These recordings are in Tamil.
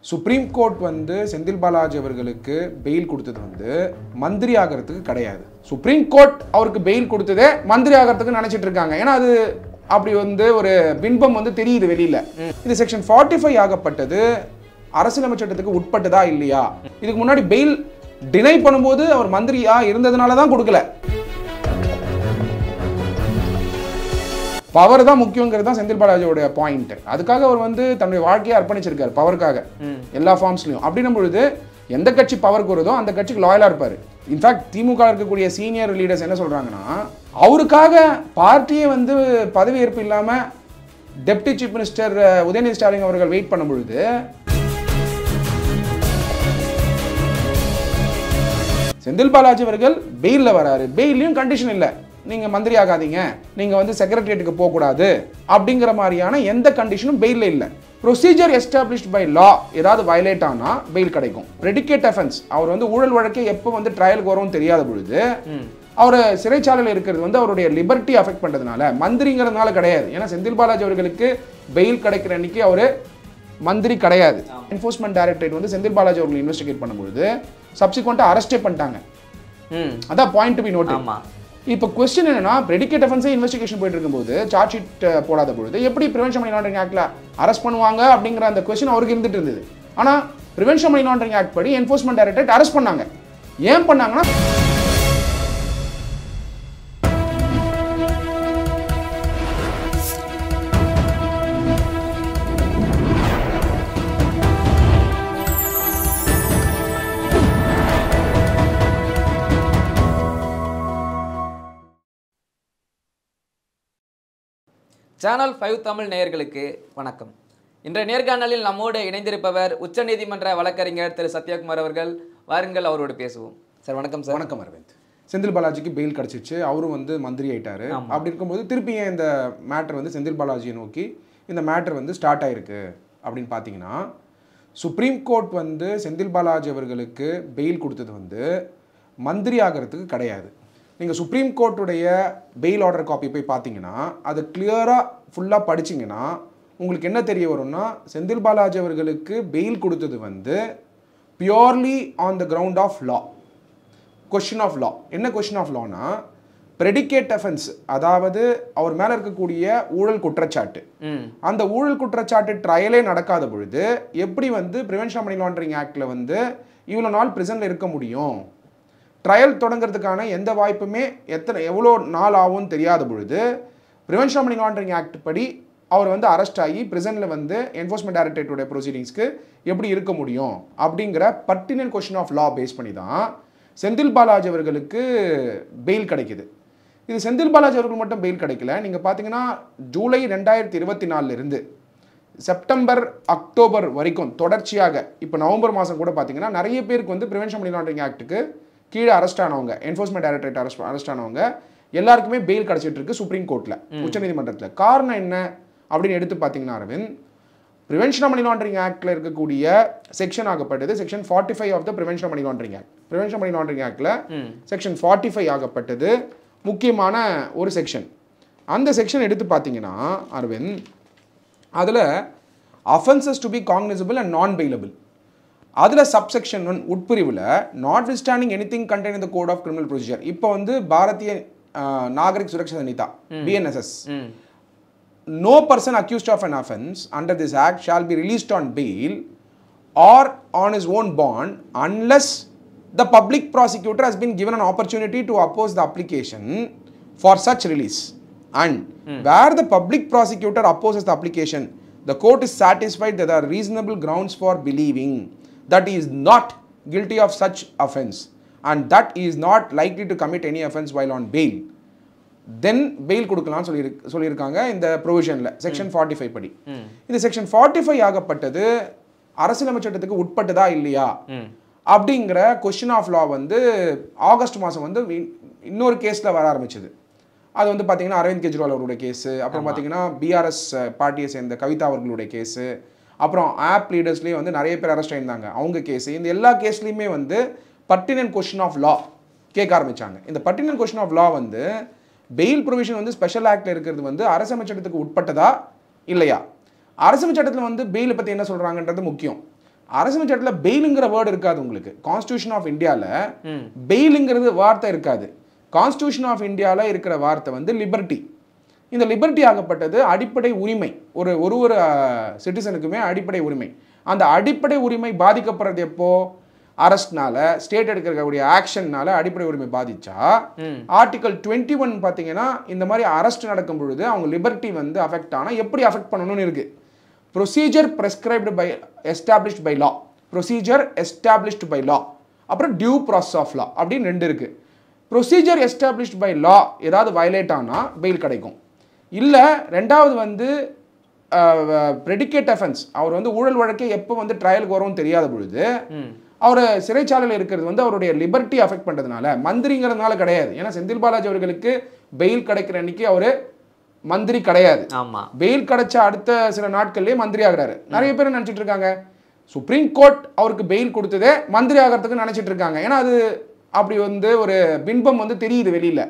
சுப்ரீம் கோர்ட் வந்து செந்தில் பாலாஜி அவர்களுக்கு பெயில் கொடுத்தது வந்து மந்திரி ஆகிறதுக்கு கிடையாது. சுப்ரீம் கோர்ட் அவருக்கு பெயில் கொடுத்ததே மந்திரி ஆகிறதுக்கு நினைச்சிட்டு இருக்காங்க. ஏன்னா அது அப்படி வந்து ஒரு பின்பம் வந்து தெரியுது வெளியில. இது செக்ஷன் 45 ஆகப்பட்டது அரசியலமைப்பு சட்டத்துக்கு உட்பட்டதா இல்லையா? இதுக்கு முன்னாடி பெயில் டினை பண்ணும்போது அவர் மந்திரியா இருந்ததுனால தான் கொடுக்கல. பவர் தான் முக்கியங்கிறது தான் செந்தில் பாலாஜியோட பாயிண்ட். அதுக்காக அவர் வந்து தன்னுடைய வாழ்க்கையை அர்ப்பணிச்சிருக்காரு பவருக்காக எல்லா ஃபார்ம்ஸ்லையும். அப்படின்னும் பொழுது எந்த கட்சி பவருக்கு வருதோ அந்த கட்சிக்கு லாயலா இருப்பாரு. இன்ஃபேக்ட் திமுக இருக்கக்கூடிய சீனியர் லீடர்ஸ் என்ன சொல்றாங்கன்னா, அவருக்காக பார்ட்டியே வந்து பதவியேற்பு இல்லாம deputy chief minister Udhayanidhi Stalin அவர்கள் வெயிட் பண்ணும் பொழுது செந்தில் பாலாஜி அவர்கள் பெயில்ல வராரு. பெயிலையும் கண்டிஷன் இல்லை, நீங்க மந்திரி ஆகாதீங்க, நீங்க வந்து செக்ரட்டரியேட்டுக்கு போக கூடாது அப்படிங்கிற மாதிரியான எந்த கண்டிஷனும் பெயில்ல இல்லை. ப்ரொசீஜர் எஸ்டாப்ளிஷ்ட் பை லா ஏதாவது வயலேட் ஆனா பெயில் கிடைக்கும். பிரெடிகேட் அஃபென்ஸ், அவர் வந்து ஊழல் வழக்கே எப்போ வந்து ட்ரையலுக்கு வரும்னு தெரியாத பொழுது அவர் சிறைச்சாலையில் இருக்கிறது வந்து அவருடைய லிபர்ட்டி அஃபெக்ட் பண்றதுனால, மந்திரிங்கிறதுனால கிடையாது. ஏன்னா செந்தில் பாலாஜி அவர்களுக்கு பெயில் கிடைக்கிற அன்னைக்கு அவரு மந்திரி கிடையாது. என்ஃபோர்ஸ்மெண்ட் டைரக்டரேட் வந்து செந்தில் பாலாஜி அவர்கள் இன்வெஸ்டிகேட் பண்ணும்போது சப்சிக்வெண்டா அரெஸ்டே பண்ணிட்டாங்க. அதான் பாயிண்ட் டு பி நோட். இப்போ क्वेश्चन என்னன்னா, பிரெடிகேட் அஃபென்ஸே இன்வெஸ்டிகேஷன் போயிட்டு இருக்கும்போது சார்ஜ் ஷீட் போடாத பொழுது எப்படி பிரிவென்ஷன் மணி லாண்டரிங் ஆக்ட்ல அரெஸ்ட் பண்ணுவாங்க அப்படிங்கிற அந்த क्वेश्चन அவருக்கு இருந்துட்டு இருந்தது. ஆனா பிரிவென்ஷன் மணி லாண்டரிங் ஆக்ட் படி என்ஃபோர்ஸ்மெண்ட் டைரக்டரேட் அரெஸ்ட் பண்ணாங்க. ஏன் பண்ணாங்கன்னா, சேனல் 5 தமிழ் நேயர்களுக்கு வணக்கம். இன்றைய நேர்காணலில் நம்மோடு இணைந்திருப்பவர் உச்சநீதிமன்ற வழக்கறிஞர் திரு சத்யகுமார் அவர்கள். வாருங்கள், அவரோடு பேசுவோம். சார் வணக்கம். சார் வணக்கம் அரவிந்த். செந்தில் பாலாஜிக்கு பெயில் கிடச்சிச்சு, அவரும் வந்து மந்திரி ஆயிட்டாரு. அப்படி இருக்கும்போது திருப்பி ஏன் இந்த மேட்டர் வந்து செந்தில் பாலாஜியை நோக்கி இந்த மேட்டர் வந்து ஸ்டார்ட் ஆயிருக்கு அப்படின்னு பார்த்தீங்கன்னா, சுப்ரீம் கோர்ட் வந்து செந்தில் பாலாஜி அவர்களுக்கு பெயில் கொடுத்தது வந்து மந்திரி ஆகிறதுக்கு கிடையாது. நீங்கள் சுப்ரீம் கோர்ட்டுடைய பெயில் ஆர்டர் காப்பி போய் பார்த்தீங்கன்னா, அது கிளியராக ஃபுல்லாக படிச்சிங்கன்னா உங்களுக்கு என்ன தெரிய வரும்னா, செந்தில் பாலாஜி அவர்களுக்கு பெயில் கொடுத்தது வந்து purely on the ground of law. Question of law என்ன? கொஸ்டின் ஆஃப் லானா பிரெடிகேட் அஃபென்ஸ், அதாவது அவர் மேலே இருக்கக்கூடிய ஊழல் குற்றச்சாட்டு. அந்த ஊழல் குற்றச்சாட்டு ட்ரையலே நடக்காத பொழுது எப்படி வந்து பிரிவென்ஷன் மணி லாண்டரிங் ஆக்டில் வந்து இவ்வளோ நாள் பிரிசனில் இருக்க முடியும்? ட்ரையல் தொடங்கிறதுக்கான எந்த வாய்ப்புமே எவ்வளோ நாள் ஆகும்னு தெரியாத பொழுது பிரிவென்ஷன் மணி லாண்டரிங் ஆக்ட் படி அவர் வந்து அரெஸ்ட் ஆகி பிரிசனில் வந்து என்ஃபோர்ஸ்மெண்ட் டைரக்டரேட்டோட ப்ரொசீடிங்ஸ்க்கு எப்படி இருக்க முடியும் அப்படிங்கிற pertinent question of law base பண்ணி தான் செந்தில் பாலாஜி அவர்களுக்கு பெயில் கிடைக்குது. இது செந்தில் பாலாஜி அவர்கள் மட்டும் பெயில் கிடைக்கல. நீங்கள் பார்த்தீங்கன்னா ஜூலை 2024 செப்டம்பர் அக்டோபர் வரைக்கும் தொடர்ச்சியாக, இப்போ நவம்பர் மாதம் கூட பார்த்தீங்கன்னா நிறைய பேருக்கு வந்து பிரிவென்ஷன் மணி லாண்டரிங் ஆக்டுக்கு கீழே அரெஸ்ட் ஆனவங்க, என்ஃபோர்ஸ்மெண்ட் டைரக்டரேட் அரெஸ்ட் ஆனவங்க எல்லாருக்குமே பெயில் கிடைச்சிட்டு இருக்கு சுப்ரீம் கோர்ட்டில், உச்சநீதிமன்றத்தில். காரணம் என்ன அப்படின்னு எடுத்து பார்த்தீங்கன்னா அரவிந்த், பிரிவென்ஷன் மணி லாண்டரிங் ஆக்டில் இருக்கக்கூடிய செக்ஷன் ஆகப்பட்டது section 45 of the prevention money laundering act. Prevention money laundering ஆக்டில் செக்ஷன் 45 ஆகப்பட்டது முக்கியமான ஒரு செக்ஷன். அந்த செக்ஷன் எடுத்து பார்த்தீங்கன்னா அரவிந்த், அதில் offences to be cognizable and non bailable, அதில் சப்செக்ஷன் 1 உட்பிரிவில் notwithstanding anything contained in the code of criminal procedure. இப்போ வந்து Bharatiya Nagarik Suraksha Sanhita BNSS, no person accused of an offence under this act shall be released on bail or on his own bond unless the public prosecutor has been given an opportunity to oppose the application for such release, and where the public prosecutor opposes the application, the court is satisfied that there are reasonable grounds for believing that he is not guilty of such offence and that he is not likely to commit any offence while on bail, then bail கொடுக்கலாம்னு சொல்லியிருக்காங்க இந்த ப்ரொவிஷனில் செக்ஷன் 45 படி. இந்த செக்ஷன் 45 ஆகப்பட்டது அரசியலமைப்பு சட்டத்துக்கு உட்பட்டதா இல்லையா அப்படிங்கிற கொஸ்டின் ஆஃப் லா வந்து ஆகஸ்ட் மாதம் வந்து இன்னொரு கேஸில் வர ஆரம்பிச்சது. அது வந்து பார்த்தீங்கன்னா அரவிந்த் கெஜ்ரிவால் அவருடைய கேஸு, அப்புறம் பார்த்தீங்கன்னா BRS பார்ட்டியை சேர்ந்த கவிதா அவர்களுடைய கேஸு, அப்புறம் ஆப் லீடர்ஸ்லேயே வந்து நிறைய பேர் அரெஸ்ட் ஆயிருந்தாங்க அவங்க கேஸு. இந்த எல்லா கேஸ்லையுமே வந்து பர்டினன்ட் கொஸ்டின் ஆஃப் லா கேட்க ஆரம்பித்தாங்க. இந்த பர்டினன்ட் கொஸ்டின் ஆஃப் லா வந்து பெயில் ப்ரொவிஷன் வந்து ஸ்பெஷல் ஆக்டில் இருக்கிறது வந்து அரசியலமைப்பு சட்டத்துக்கு உட்பட்டதா இல்லையா? அரசியலமைப்பு சட்டத்தில் வந்து பெயிலை பற்றி என்ன சொல்கிறாங்கன்றது முக்கியம். அரசியல் சட்டத்தில் பெயிலுங்கிற வேர்டு இருக்காது உங்களுக்கு. கான்ஸ்டியூஷன் ஆஃப் இந்தியாவில் பெயிலுங்கிறது வார்த்தை இருக்காது. கான்ஸ்டியூஷன் ஆஃப் இந்தியாவில் இருக்கிற வார்த்தை வந்து லிபர்ட்டி. இந்த லிபர்ட்டி ஆகப்பட்டது அடிப்படை உரிமை, ஒரு சிட்டிசனுக்குமே அடிப்படை உரிமை. அந்த அடிப்படை உரிமை பாதிக்கப்படுறது எப்போ? அரஸ்ட்னால, ஸ்டேட் எடுக்கக்கூடிய ஆக்ஷன்னால அடிப்படை உரிமை பாதிச்சா ஆர்டிகல் 21 பார்த்தீங்கன்னா இந்த மாதிரி அரெஸ்ட் நடக்கும் பொழுது அவங்க லிபர்ட்டி வந்து அஃபெக்ட் ஆனால் எப்படி அஃபெக்ட் பண்ணணும்னு இருக்கு. Procedure prescribed by established by law, procedure established by law, அப்புறம் டியூ ப்ராசஸ் ஆஃப் லா அப்படின்னு 2 இருக்கு. ப்ரொசீஜர் established by law ஏதாவது வயலேட் ஆனால் பெயில் கிடைக்கும். இல்லை ரெண்டாவது வந்து ப்ரெடிகேட் அஃபென்ஸ், அவர் வந்து ஊழல் வழக்கே எப்போ வந்து ட்ரையலுக்கு வரும்னு தெரியாத பொழுது அவர் சிறைச்சாலையில் இருக்கிறது வந்து அவருடைய லிபர்ட்டி அஃபெக்ட் பண்ணுறதுனால, மந்திரிங்கிறதுனால கிடையாது. ஏன்னா செந்தில் பாலாஜி அவர்களுக்கு பெயில் கிடைக்கிற அன்னைக்கு அவர் மந்திரி கிடையாது. பெயில் கிடைச்ச அடுத்த சில நாட்கள்லேயே மந்திரி ஆகிறாரு. நிறைய பேர் நினச்சிட்டு இருக்காங்க சுப்ரீம் கோர்ட் அவருக்கு பெயில் கொடுத்ததே மந்திரி ஆகிறதுக்கு நினச்சிட்டு இருக்காங்க. ஏன்னா அது அப்படி வந்து ஒரு பின்பம் வந்து தெரியுது வெளியில.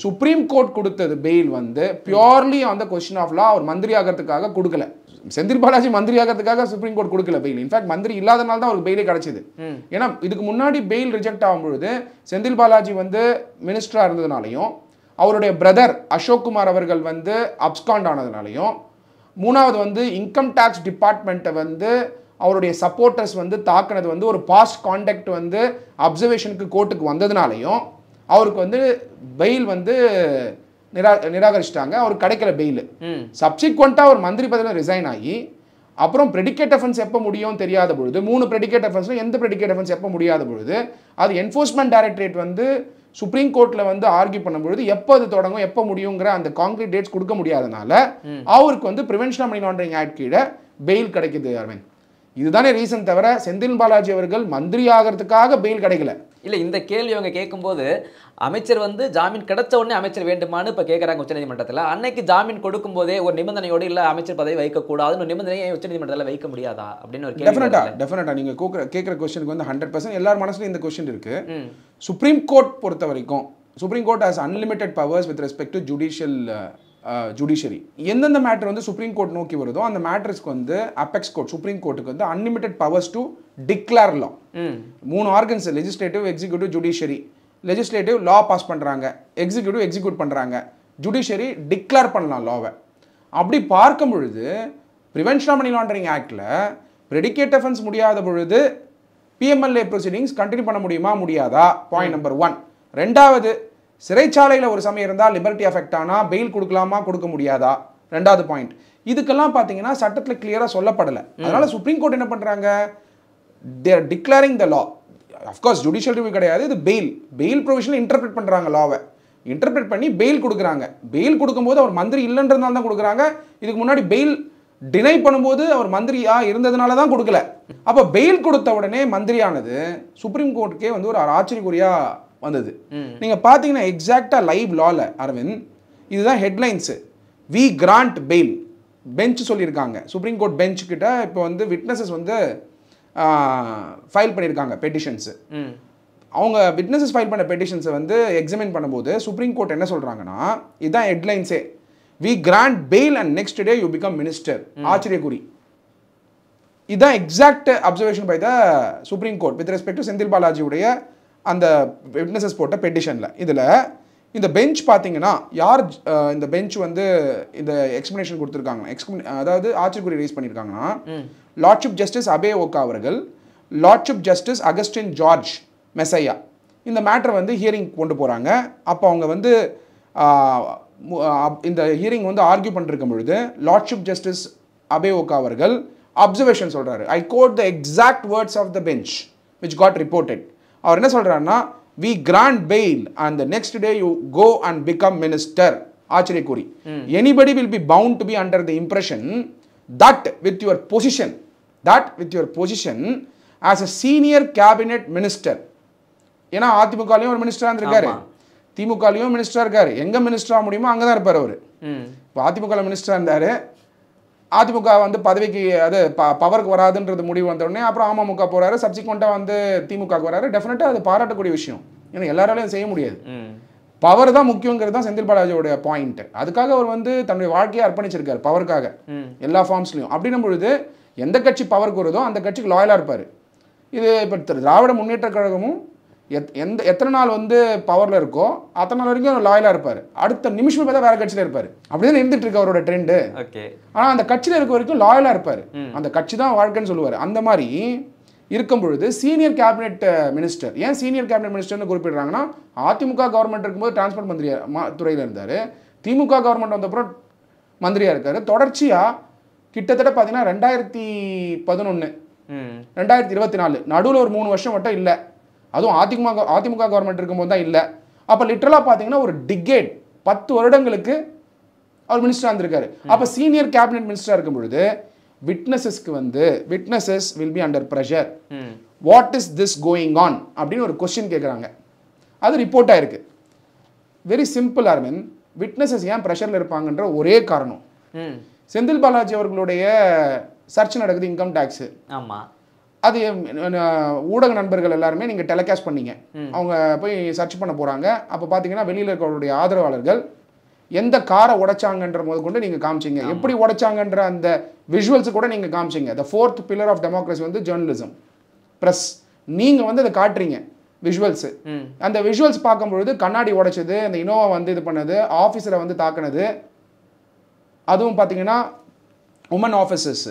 சுப்ரீம் கோர்ட் கொடுத்தது பெயில் வந்து purely on the question of law. அவர் மந்திரி ஆகிறதுக்காக கொடுக்கல. செந்தில் பாலாஜி மந்திரி ஆகிறதுக்காக சுப்ரீம் கோர்ட் கொடுக்கல பெயில். இன்ஃபேக்ட் மந்திரி இல்லாதனால தான் அவருக்கு பெயிலே கிடைச்சது. ஏன்னா இதுக்கு முன்னாடி பெயில் ரிஜெக்ட் ஆகும்பொழுது செந்தில் பாலாஜி வந்து மினிஸ்டரா இருந்ததுனாலையும், அவருடைய பிரதர் அசோக் குமார் அவர்கள் வந்து அப்ஸ்காண்ட் ஆனதுனாலையும், மூணாவது வந்து இன்கம் டேக்ஸ் டிபார்ட்மெண்ட்டை வந்து அவருடைய சப்போர்ட்டர்ஸ் வந்து தாக்குனது வந்து ஒரு பாஸ்ட் கான்டக்ட் வந்து அப்சர்வேஷனுக்கு கோர்ட்டுக்கு வந்ததுனாலையும் அவருக்கு வந்து பெயில் வந்து நிராகரிச்சிட்டாங்க. அவருக்கு கிடைக்கல பெயில். சப்சிக்வெண்ட்டாக ஒரு மந்திரி பதவியில் ரிசைன் ஆகி அப்புறம் ப்ரெடிகேட் அஃபென்ஸ் எப்போ முடியும் தெரியாத பொழுது, 3 ப்ரெடிகேட் அஃபென்ஸில் எந்த ப்ரெடிகேட் அஃபென்ஸ் எப்போ முடியாத பொழுது அது என்ஃபோர்ஸ்மெண்ட் டைரக்டரேட் வந்து சுப்ரீம் கோர்ட்டில் வந்து ஆர்கியூ பண்ணும்பொழுது எப்போ அது தொடங்கும் எப்போ முடியுங்கிற அந்த கான்கிரீட் டேட்ஸ் கொடுக்க முடியாதனால அவருக்கு வந்து prevention of money laundering act கீழே பெயில் கிடைக்குது. அரவிந்த், இதுதானே ரீசன் தவிர செந்தில் பாலாஜி அவர்கள் மந்திரி ஆகிறதுக்காக பெயில் கிடைக்கல. இல்லை, இந்த கேள்வி அவங்க கேட்கும்போது அமைச்சர் வந்து ஜாமீன் கிடைச்ச உடனே அமைச்சர் வேண்டுமான்னு இப்போ கேட்குறாங்க உச்சநீதிமன்றத்தில். அன்னைக்கு ஜாமீன் கொடுக்கும் போதே ஒரு நிபந்தனையோடு இல்லை அமைச்சர் பதவி வைக்கக்கூடாதுன்னு ஒரு நிபந்தனையை உச்சநீதிமன்றத்தில் வைக்க முடியாதா அப்படின்னு ஒரு டெஃபினட்டா நீங்கள் கேட்குற கொஸ்டினுக்கு வந்து 100% எல்லார் மனசுலையும் இந்த கொஸ்டின் இருக்கு. சுப்ரீம் கோர்ட் பொறுத்த வரைக்கும் supreme court has unlimited powers with respect to judiciary. எந்தெந்த மேட்டர் வந்து சுப்ரீம் கோர்ட் நோக்கி வருதோ அந்த மேட்டர்ஸ்க்கு வந்து அபெக்ஸ் கோர்ட் சுப்ரீம் கோர்ட்டுக்கு வந்து unlimited powers to declare law. 3 organs, legislative, executive, judiciary. Legislative law pass பண்ணுறாங்க, எக்ஸிக்யூட்டிவ் எக்ஸிக்யூட் பண்ணுறாங்க, ஜுடிஷியரி டிக்ளேர் பண்ணலாம் லாவை. அப்படி பார்க்கும் பொழுது ப்ரிவென்ஷன் ஆஃப் மணி லாண்டரிங் ஆக்டில் ப்ரெடிகேட் அஃபென்ஸ் முடியாத பொழுது பிஎம்எல்ஏ ப்ரொசீடிங்ஸ் கண்டினியூ பண்ண முடியுமா முடியாதா? Point number 1. ரெண்டாவது, சிறைச்சாலையில் ஒரு சமயம் இருந்தால் லிபர்ட்டி அஃபெக்ட் ஆனால் பெயில் கொடுக்கலாமா கொடுக்க முடியாதா? ரெண்டாவது பாயிண்ட். இதுக்கெல்லாம் பார்த்தீங்கன்னா சட்டத்தில் கிளியராக சொல்லப்படலை. அதனால சுப்ரீம் கோர்ட் என்ன பண்ணுறாங்க? தேர் declaring the law. Of course judicial review கிடையாது, இது பெயில் ப்ரொவிஷனில் இன்டர்பிரேட் பண்ணுறாங்க லாவை. இன்டர்பிரேட் பண்ணி பெயில் கொடுக்குறாங்க. பெயில் கொடுக்கும்போது அவர் மந்திரி இல்லைன்றதுனால தான் கொடுக்குறாங்க. இதுக்கு முன்னாடி பெயில் டினை பண்ணும்போது அவர் மந்திரியா இருந்ததுனால தான் கொடுக்கல. அப்போ பெயில் கொடுத்த உடனே மந்திரியானது சுப்ரீம் கோர்ட்டுக்கே வந்து ஒரு ஆச்சரியக்குறியா வந்தது. நீங்க பாத்தீங்கன்னா எக்ஸாக்டா லைவ் லால அரவிந்த் இதுதான் headlines. We grant bail. Bench சொல்லியிருக்காங்க, சுப்ரீம் கோர்ட் பெஞ்ச் கிட்ட இப்போ வந்து விட்னஸஸ் வந்து ஃபைல் பண்ணியிருக்காங்க பெட்டிஷன்ஸ். அவங்க விட்னஸஸ் ஃபைல் பண்ண பெட்டிஷன்ஸை வந்து எக்ஸாமின் பண்ணும்போது சுப்ரீம் கோர்ட் என்ன சொல்றாங்கன்னா, இதுதான் ஹெட்லைன்ஸே, we grant bail and next day you become minister. ஆச்சரியக்குறி. இதுதான் exact observation by the supreme court with respect to Senthil பாலாஜியுடைய அந்த விட்னஸஸ் போட்ட பெட்டிஷனில். இதில் இந்த பெஞ்ச் பார்த்தீங்கன்னா யார் இந்த பெஞ்ச் வந்து இந்த எக்ஸ்பிளனேஷன் கொடுத்துருக்காங்க, அதாவது ஆச்சரியக்குறி ரைஸ் பண்ணியிருக்காங்கன்னா, லார்ட்ஷிப் ஜஸ்டிஸ் அபே ஓகா அவர்கள், லார்ட்ஷிப் ஜஸ்டிஸ் அகஸ்டின் ஜார்ஜ் மெசையா இந்த மேட்டரை வந்து ஹியரிங் கொண்டு போகிறாங்க. அப்போ அவங்க வந்து இந்த ஹியரிங் வந்து ஆர்கியூ பண்ணிருக்கும் பொழுது லார்ட்ஷிப் ஜஸ்டிஸ் அபே ஓகா அவர்கள் அப்சர்வேஷன் சொல்கிறாரு. I quote the exact words of the bench which got reported. அவர் என்ன சொல்கிறாருன்னா, we grant bail and the next day you go and become minister. ஆச்சரியக்குறி. Anybody will be bound to be under the impression that with your position as a senior cabinet minister, ஏன்னா அதிமுகலையும் ஒரு மினிஸ்டராக இருந்திருக்காரு, திமுகலையும் மினிஸ்டராக இருக்காரு, எங்கே மினிஸ்டராக முடியுமோ அங்கே தான் இருப்பார் அவர். இப்போ அதிமுகவில் மினிஸ்டராக இருந்தார், அதிமுக வந்து பதவிக்கு அது பவருக்கு வராதுன்றது முடிவு வந்தோடனே அப்புறம் அமமுக போகிறாரு, சப்சிக்வெண்ட்டாக வந்து திமுகவுக்கு வராரு. டெஃபினட்டாக அது பாராட்டக்கூடிய விஷயம். ஏன்னா எல்லாராலையும் செய்ய முடியாது. பவர் தான் முக்கியங்கிறது தான் செந்தில் பாலாஜியோட பாயிண்ட். அதுக்காக அவர் வந்து தன்னுடைய வாழ்க்கையை அர்ப்பணிச்சிருக்காரு பவருக்காக எல்லா ஃபார்ம்ஸ்லையும். அப்படின்னும் பொழுது எந்த கட்சி பவருக்கு வருதோ அந்த கட்சிக்கு லாயலாக இருப்பார். இது இப்போ திராவிட முன்னேற்ற கழகமும் எத்தனை நாள் வந்து பவரில் இருக்கோ அத்தனை நாள் வரைக்கும் லாயலாக இருப்பார். அடுத்த நிமிஷமே பார்த்தா வேறு கட்சியில் இருப்பார். அப்படி தான் இருந்துட்டு இருக்கு அவரோட ட்ரெண்டு. ஆனால் அந்த கட்சியில் இருக்க வரைக்கும் லாயலாக இருப்பார். அந்த கட்சி தான் வாழ்க்கைன்னு சொல்லுவார். அந்த மாதிரி இருக்கும் பொழுது சீனியர் கேபினெட் மினிஸ்டர், ஏன் சீனியர் கேபினெட் மினிஸ்டர்னு குறிப்பிடுறாங்கன்னா, அதிமுக கவர்மெண்ட் இருக்கும்போது டிரான்ஸ்போர்ட் மந்திரியா துறையில் இருந்தார். திமுக கவர்மெண்ட் வந்தப்புறம் மந்திரியாக இருக்கார். தொடர்ச்சியாக கிட்டத்தட்ட பார்த்தீங்கன்னா 2011 2024 நடுவில் ஒரு 3 வருஷம் மட்டும் இல்லை. அதுவும் அதிமுக கவர்மெண்ட் இருக்கும்போது தான் இல்லை. அப்போ லிட்டரலாக பார்த்தீங்கன்னா ஒரு டிகேட் 10 வருடங்களுக்கு அவர் மினிஸ்டராக இருந்திருக்காரு. அப்போ சீனியர் கேபினெட் மினிஸ்டராக இருக்கும் பொழுது விட்னஸஸ்க்கு வந்து witnesses will be under pressure. What is this going on அப்படின்னு ஒரு கொஸ்டின் கேட்குறாங்க. அது ரிப்போர்ட் ஆயிருக்கு. வெரி சிம்பிள் அரவிந்த், விட்னஸஸ் ஏன் ப்ரெஷரில் இருப்பாங்கன்ற ஒரே காரணம், செந்தில் பாலாஜி அவர்களுடைய சர்ச் நடக்குது இன்கம் டேக்ஸு. ஆமாம், அது ஊடக நண்பர்கள் எல்லாருமே நீங்கள் டெலிகாஸ்ட் பண்ணீங்க. அவங்க போய் சர்ச் பண்ண போகிறாங்க. அப்போ பார்த்தீங்கன்னா வெளியில் இருக்கிறவருடைய ஆதரவாளர்கள் எந்த காரை உடைச்சாங்கன்ற போது கொண்டு நீங்கள் காமிச்சிங்க, எப்படி உடைச்சாங்கன்ற அந்த விஷுவல்ஸு கூட நீங்கள் காமிச்சிங்க. த 4th pillar ஆஃப் டெமோக்ரஸி வந்து ஜேர்னலிசம், ப்ரெஸ். நீங்கள் வந்து அதை காட்டுறீங்க விஷுவல்ஸு. அந்த விஷுவல்ஸ் பார்க்கும்பொழுது கண்ணாடி உடைச்சது, அந்த இனோவா வந்து இது பண்ணது, ஆஃபீஸரை வந்து தாக்குனது, அதுவும் பார்த்தீங்கன்னா உமன் ஆஃபீஸர்ஸ்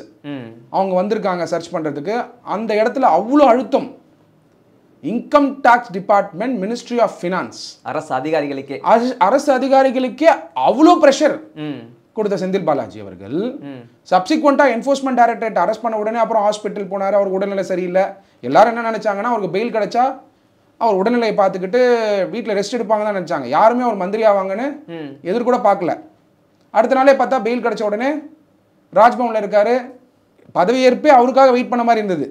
அவங்க வந்திருக்காங்க சர்ச் பண்ணுறதுக்கு. அந்த இடத்துல அவ்வளோ அழுத்தம். Income tax department, ministry of finance, அரசு அதிகாரிகளுக்கே அவ்வளோ ப்ரெஷர் கொடுத்த செந்தில் பாலாஜி அவர்கள் சப்சிக்வெண்ட்டாக என்ஃபோர்ஸ்மெண்ட் டைரக்டரேட் அரெஸ்ட் பண்ண உடனே அப்புறம் ஹாஸ்பிட்டல் போனார். அவர் உடல்நிலை சரியில்லை. எல்லாரும் என்ன நினச்சாங்கன்னா அவருக்கு பெயில் கிடைச்சா அவர் உடல்நிலையை பார்த்துக்கிட்டு வீட்டில் ரெஸ்ட் எடுப்பாங்கன்னு தான் நினச்சாங்க. யாருமே அவர் மந்திரி ஆவாங்கன்னு எதிர்கூட பார்க்கல. அடுத்த நாளே பார்த்தா பெயில் கிடைச்ச உடனே ராஜ்பவனில் இருக்காரு. பதவியேற்பே அவருக்காக வெயிட் பண்ண மாதிரி இருந்தது.